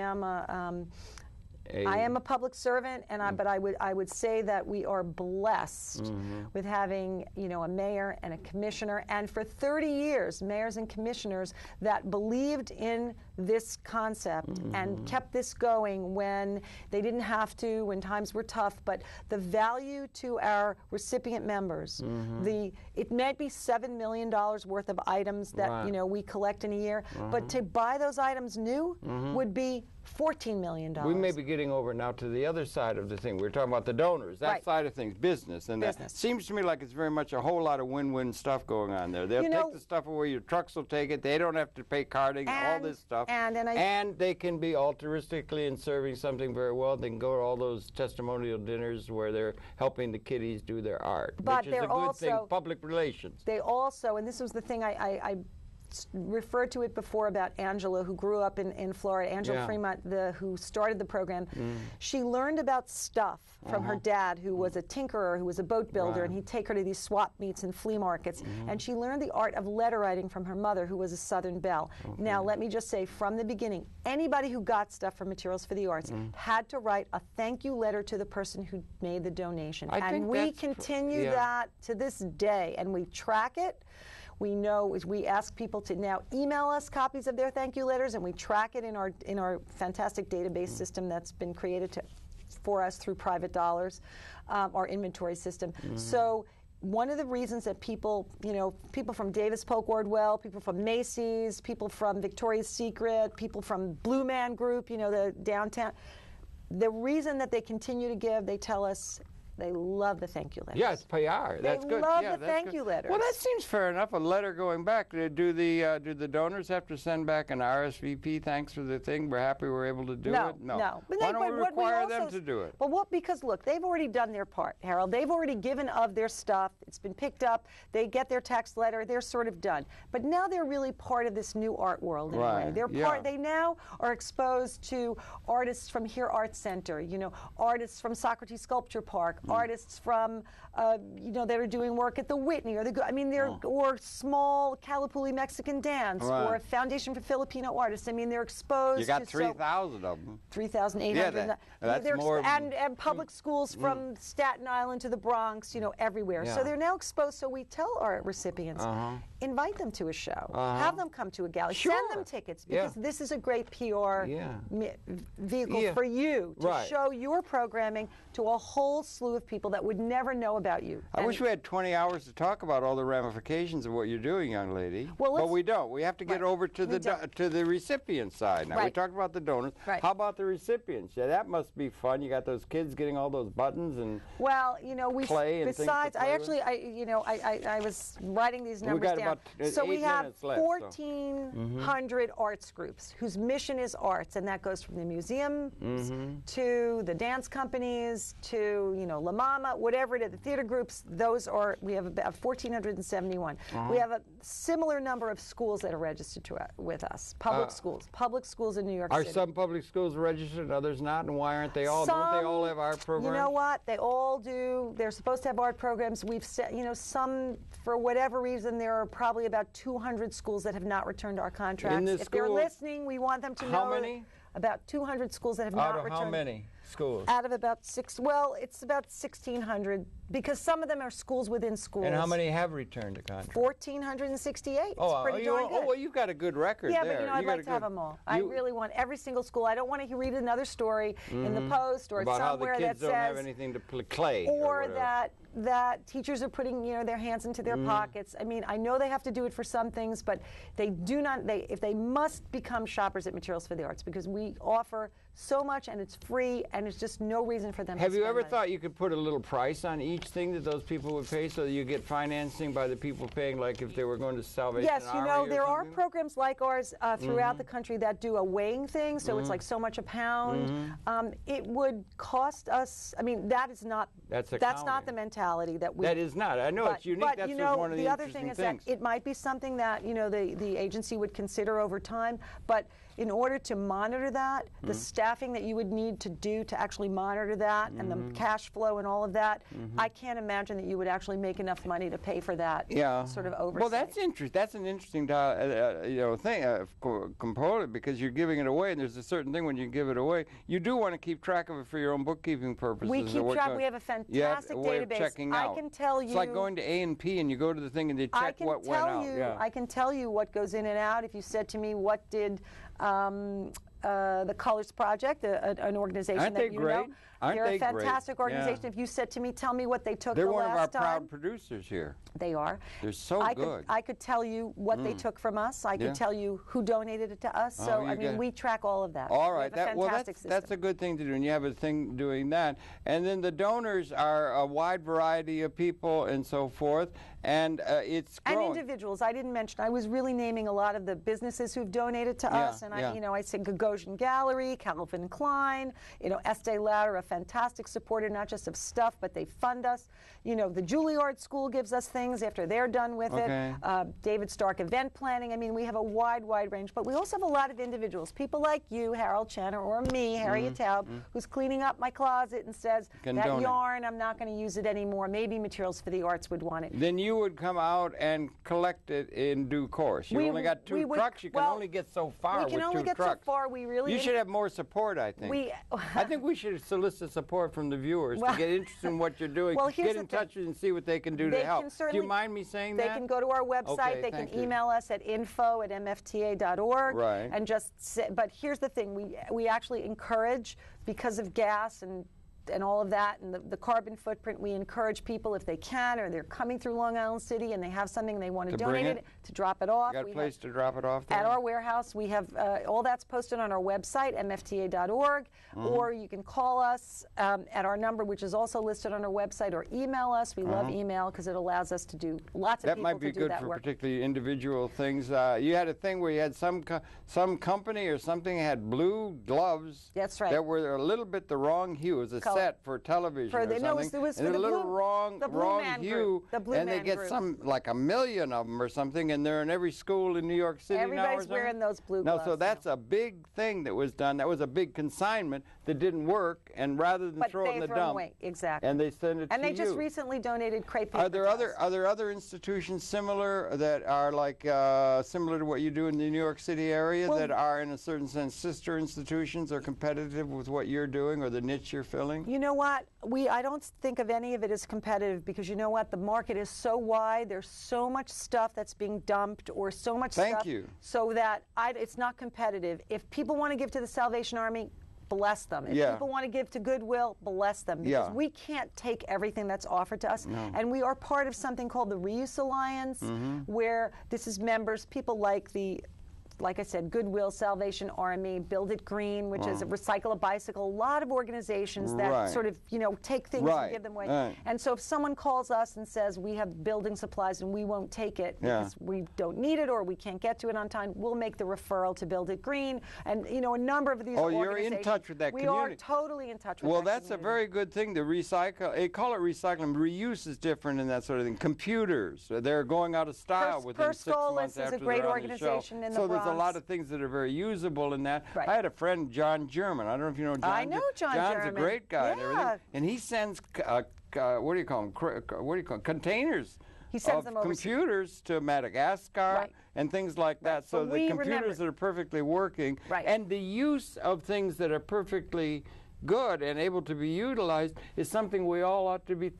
am a public servant, and but I would say that we are blessed with having a mayor and a commissioner, and for 30 years, mayors and commissioners that believed in this concept and kept this going when they didn't have to, when times were tough. But the value to our recipient members, it might be $7 million worth of items that we collect in a year, but to buy those items new would be $14 million. We may be getting over now to the other side of the thing. We're talking about the donors, that side of things, business. And that seems to me like it's very much a whole lot of win-win stuff going on there. They'll take the stuff away, your trucks will take it, they don't have to pay carding, all this stuff. And they can be altruistically in serving something very well. They can go to all those testimonial dinners where they're helping the kiddies do their art, which is a good thing, public relations. They also, and this was the thing I referred to it before about Angela, who grew up in Florida. Angela Fremont, who started the program. She learned about stuff from her dad, who was a tinkerer, who was a boat builder, and he'd take her to these swap meets and flea markets. And she learned the art of letter writing from her mother, who was a Southern belle. Now, let me just say, from the beginning, anybody who got stuff from Materials for the Arts had to write a thank you letter to the person who made the donation. And we continue that to this day, and we track it. We know, we ask people to now email us copies of their thank you letters, and we track it in our fantastic database system that's been created for us through private dollars, our inventory system. So one of the reasons that people from Davis Polk Wardwell, people from Macy's, people from Victoria's Secret, people from Blue Man Group, the downtown, the reason that they continue to give, they tell us, they love the thank you letters. Yeah, it's PR. That's good. They love the thank you letters. Well, that seems fair enough. A letter going back. Do the donors have to send back an RSVP? Thanks for the thing. We're happy we're able to do it. No. Why don't we require them to do it? Well, because look, they've already done their part, Harold. They've already given of their stuff. It's been picked up. They get their text letter. They're sort of done. But now they're really part of this new art world in a way. They're part. They now are exposed to artists from Here Art Center. Artists from Socrates Sculpture Park. Artists from that are doing work at the Whitney or small Calipuli Mexican dance or Foundation for Filipino Artists. I mean, they're exposed. You got 3,000 of them. 3,800. Yeah, that's more. And public schools from Staten Island to the Bronx, everywhere. So they're now exposed. So we tell our recipients, invite them to a show, have them come to a gallery, send them tickets, because this is a great PR vehicle for you to show your programming to a whole slew slew of people that would never know about you. I wish we had 20 hours to talk about all the ramifications of what you're doing, young lady. Well, but we don't. We have to get over to the recipient side now. We talked about the donors. How about the recipients? Yeah, that must be fun. You got those kids getting all those buttons and clay and besides, I was writing these numbers down. About so we have left, 1,400 arts groups whose mission is arts, and that goes from the museum to the dance companies to La Mama, whatever it is, the theater groups. We have about 1,471. We have a similar number of schools that are registered with us. Public schools in New York City. Are some public schools registered, others not, and why aren't they all? Don't they all have art programs? You know what? They all do. They're supposed to have art programs. We've set, some, for whatever reason, there are probably about 200 schools that have not returned our contracts. If they're listening, we want them to know. How many? About 200 schools that have not returned. Out of how many schools? Out of about it's about 1,600, because some of them are schools within schools. And how many have returned a contract? 1,468. It's pretty darn good. Well, you've got a good record there. Yeah, but I'd like to have them all. I really want every single school. I don't want to read another story in the Post or about somewhere that says... About how the kids don't have anything to clay. Or that teachers are putting their hands into their pockets. I mean, I know they have to do it for some things, but they do not. If they must become shoppers at Materials for the Arts, because we offer so much and it's free and it's just no reason for them to Have you ever money. thought you could put a little price on each thing that those people would pay so that you get financing by the people paying, like if they were going to Salvation Army? There are programs like ours throughout the country that do a weighing thing, so it's like so much a pound. It would cost us, that is not, that's not the mentality that we... That is not. I know it's unique. That's one of the other thing is that it might be something that, the agency would consider over time, but in order to monitor that, the staffing that you would need to do to actually monitor that and the cash flow and all of that, I can't imagine that you would actually make enough money to pay for that sort of oversight. Well, that's interesting. That's an interesting thing, component, because you're giving it away, and there's a certain thing when you give it away, you do want to keep track of it for your own bookkeeping purposes. We keep track. We have a fantastic database. I can tell you. It's like going to A&P and you go to the thing and they check what went out. I can tell you what goes in and out. If you said to me, what did the Colors Project, an organization that you know. They're a fantastic organization. Yeah. If you said to me, tell me what they took the last time. They're one of our proud producers here. They are. They're so good. I could tell you what they took from us. I could tell you who donated it to us. So, we track all of that. All right. That's a good thing to do, and you have a thing doing that. And then the donors are a wide variety of people and so forth, and it's growing. And individuals. I didn't mention, I was really naming a lot of the businesses who've donated to us, and I said Gagosian Gallery, Calvin Klein, Estee Lauder, a fantastic supporter, not just of stuff, but they fund us. The Juilliard School gives us things after they're done with it. David Stark Event Planning. We have a wide range, but we also have a lot of individuals, people like you, Harold Channer, or me, Harriet Taub, who's cleaning up my closet and says, that yarn, I'm not going to use it anymore. Maybe Materials for the Arts would want it. Then you would come out and collect it in due course. You only got two trucks. You can only get so far with 2 trucks. We can only get so far. You should have more support, I think. I think we should solicit support from the viewers to get interested in what you're doing. Get in touch and see what they can do to help. Do you mind me saying that? They can go to our website. They can email us at info@mfta.org. Right. And just say, but here's the thing. We actually encourage, because of gas and all of that and the carbon footprint, we encourage people, if they can, or they're coming through Long Island City and they have something and they want to donate it, to drop it off. You got a place to drop it off there? At our warehouse. We have all that's posted on our website, mfta.org, or you can call us at our number, which is also listed on our website, or email us. We love email because it allows us to do lots of people to do that work. That might be good for particularly individual things. You had a thing where you had some company or something had blue gloves. That's right. That were a little bit the wrong hue. It was a set for television or something. No, it was for the little wrong hue, and they get like 1 million of them or something, and they're in every school in New York City now or something. Everybody's wearing those blue gloves. No, so that's a big thing that was done. That was a big consignment that didn't work, and rather than throw it in the dump, away. Exactly. And they send it to you. And they just recently donated crepe paper. Are there other institutions similar that are like similar to what you do in the New York City area that are in a certain sense sister institutions or competitive with what you're doing or the niche you're filling? You know what? I don't think of any of it as competitive, because you know what? The market is so wide. There's so much stuff that's being dumped, or so much stuff. Thank you. So that it's not competitive. If people want to give to the Salvation Army, bless them. If people want to give to Goodwill, bless them. Because we can't take everything that's offered to us. No. And we are part of something called the Reuse Alliance, where this is members, people like I said, Goodwill, Salvation Army, Build It Green, which is a Recycle a Bicycle, a lot of organizations that sort of, take things and give them away. And so if someone calls us and says, we have building supplies and we won't take it because we don't need it or we can't get to it on time, we'll make the referral to Build It Green. And, a number of these organizations. You're in touch with that community. We are totally in touch with Well, that that's community. a very good thing to recycle. They call it recycling. Reuse is different in that sort of thing. Computers, they're going out of style within 6 months after is a great they're on the organization shelf. in the So Bronx. there's a lot of things that are very usable in that. I had a friend, John German. I don't know if you know John. I know John John's German. a great guy and everything. And he sends, what do you call them? Containers. He sends them computers to Madagascar and things like that. So the computers that are perfectly working and the use of things that are perfectly good and able to be utilized is something we all ought to be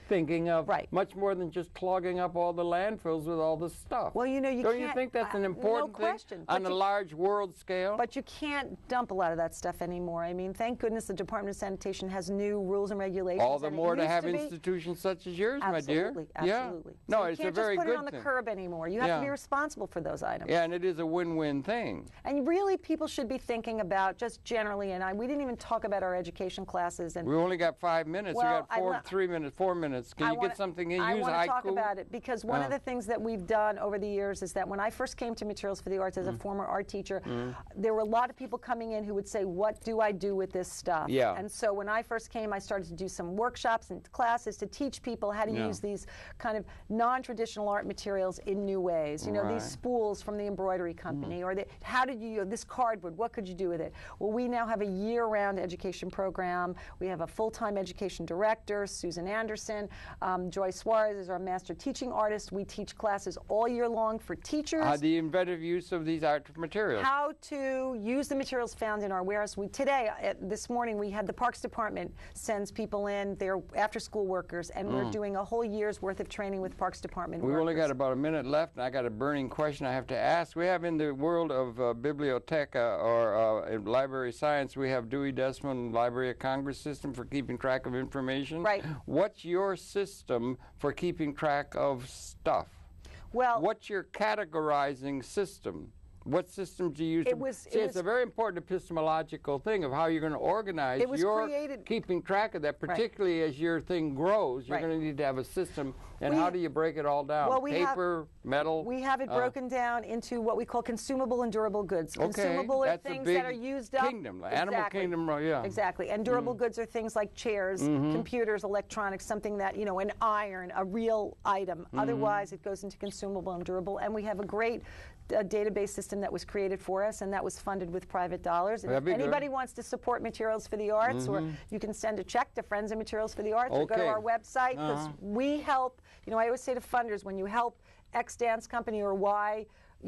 thinking of much more than just clogging up all the landfills with all this stuff. Well, you don't you think that's an important thing on a large world scale? But you can't dump a lot of that stuff anymore. I mean, thank goodness the Department of Sanitation has new rules and regulations. All the more to have institutions such as yours, my dear. Absolutely. No, so it's you a very can't just put good it on the thing. curb anymore. You have to be responsible for those items. Yeah, and it is a win-win thing. And really, people should be thinking about just generally. And we didn't even talk about our education classes. And we only got 5 minutes. Well, we got 4 minutes. Can you get something in? I Use want to haiku? talk about it because one of the things that we've done over the years is that when I first came to Materials for the Arts as a former art teacher, there were a lot of people coming in who would say, what do I do with this stuff? And so when I first came, I started to do some workshops and classes to teach people how to use these kind of non-traditional art materials in new ways. These spools from the embroidery company, or how did you, this cardboard, what could you do with it? Well, we now have a year-round education program. We have a full-time education director, Susan Anderson. Joy Suarez is our master teaching artist. We teach classes all year long for teachers. The inventive use of these art materials. How to use the materials found in our warehouse. This morning, we had the Parks Department sends people in, they're after-school workers, and we're doing a whole year's worth of training with Parks Department We've workers. only got about a minute left, and I got a burning question I have to ask. We have in the world of bibliotheca or library science, we have Dewey Decimal Library of Congress system for keeping track of information. Right. What's your system for keeping track of stuff? Well, what's your categorizing system? What systems do you use? It's a very important epistemological thing of how you're going to organize keeping track of that, particularly as your thing grows. You're going to need to have a system. And how do you break it all down? Well, Paper, metal? We have it broken down into what we call consumable and durable goods. Consumable are things that are used up. Animal kingdom, Exactly. And durable goods are things like chairs, computers, electronics, something that, an iron, a real item. Otherwise, it goes into consumable and durable. And we have a great database system that was created for us, and that was funded with private dollars. And if anybody wants to support Materials for the Arts, or you can send a check to Friends of Materials for the Arts, or go to our website, because we help. I always say to funders, when you help X dance company or Y,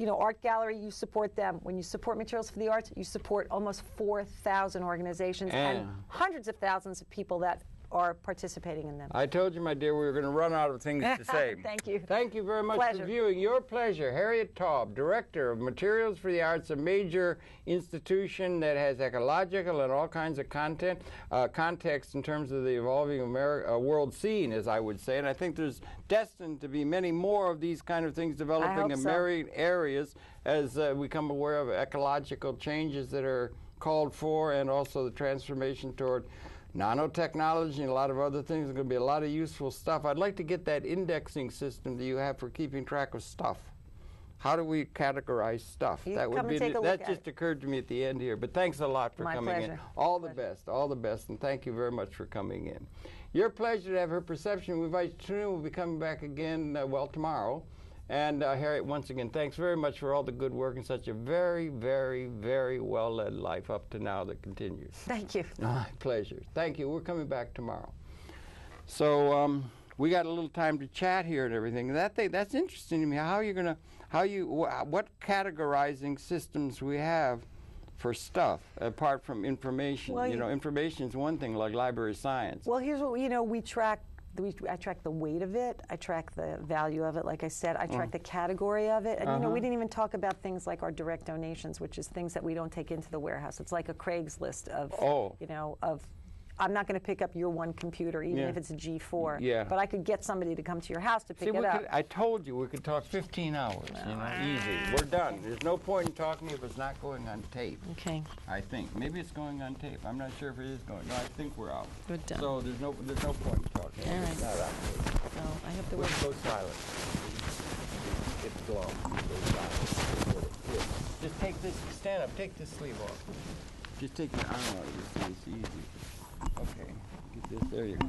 art gallery, you support them. When you support Materials for the Arts, you support almost 4,000 organizations and hundreds of thousands of people that are participating in them. I told you, my dear, we were going to run out of things to say. Thank you. Thank you very much for viewing. Your pleasure. Harriet Taub, Director of Materials for the Arts, a major institution that has ecological and all kinds of context in terms of the evolving world scene, as I would say. And I think there's destined to be many more of these kind of things developing in myriad areas as we become aware of ecological changes that are called for, and also the transformation toward nanotechnology and a lot of other things. There's going to be a lot of useful stuff. I'd like to get that indexing system that you have for keeping track of stuff. How do we categorize stuff? That just occurred to me at the end here. But thanks a lot for coming in. All the best, and thank you very much for coming in. Your pleasure to have Her Perception. We invite you to tune in. We'll be coming back again, tomorrow. And Harriet, once again, thanks very much for all the good work and such a very, very, very well-led life up to now that continues. Thank you. My pleasure. Thank you. We're coming back tomorrow. So we got a little time to chat here and everything. That's interesting to me. What categorizing systems we have for stuff apart from information. Well, information is one thing, like library science. Well, here's what we track I track the weight of it. I track the value of it. Like I said, I track the category of it. And you know, we didn't even talk about things like our direct donations, which is things that we don't take into the warehouse. It's like a Craigslist of, you know, of. I'm not going to pick up your one computer, even if it's a G4. Yeah. But I could get somebody to come to your house to pick it up. I told you we could talk 15 hours. You know, easy. We're done. There's no point in talking if it's not going on tape. Okay. I think maybe it's going on tape. I'm not sure if it is going. No, I think we're out. We're done. So there's no point in talking. All right. It's not on tape. So I have to We'll wait. go silent. It's glum. Go silent. Just take this. Stand up. Take this sleeve off. Just take your arm out of this. It's easy. Okay. Get this. There you go.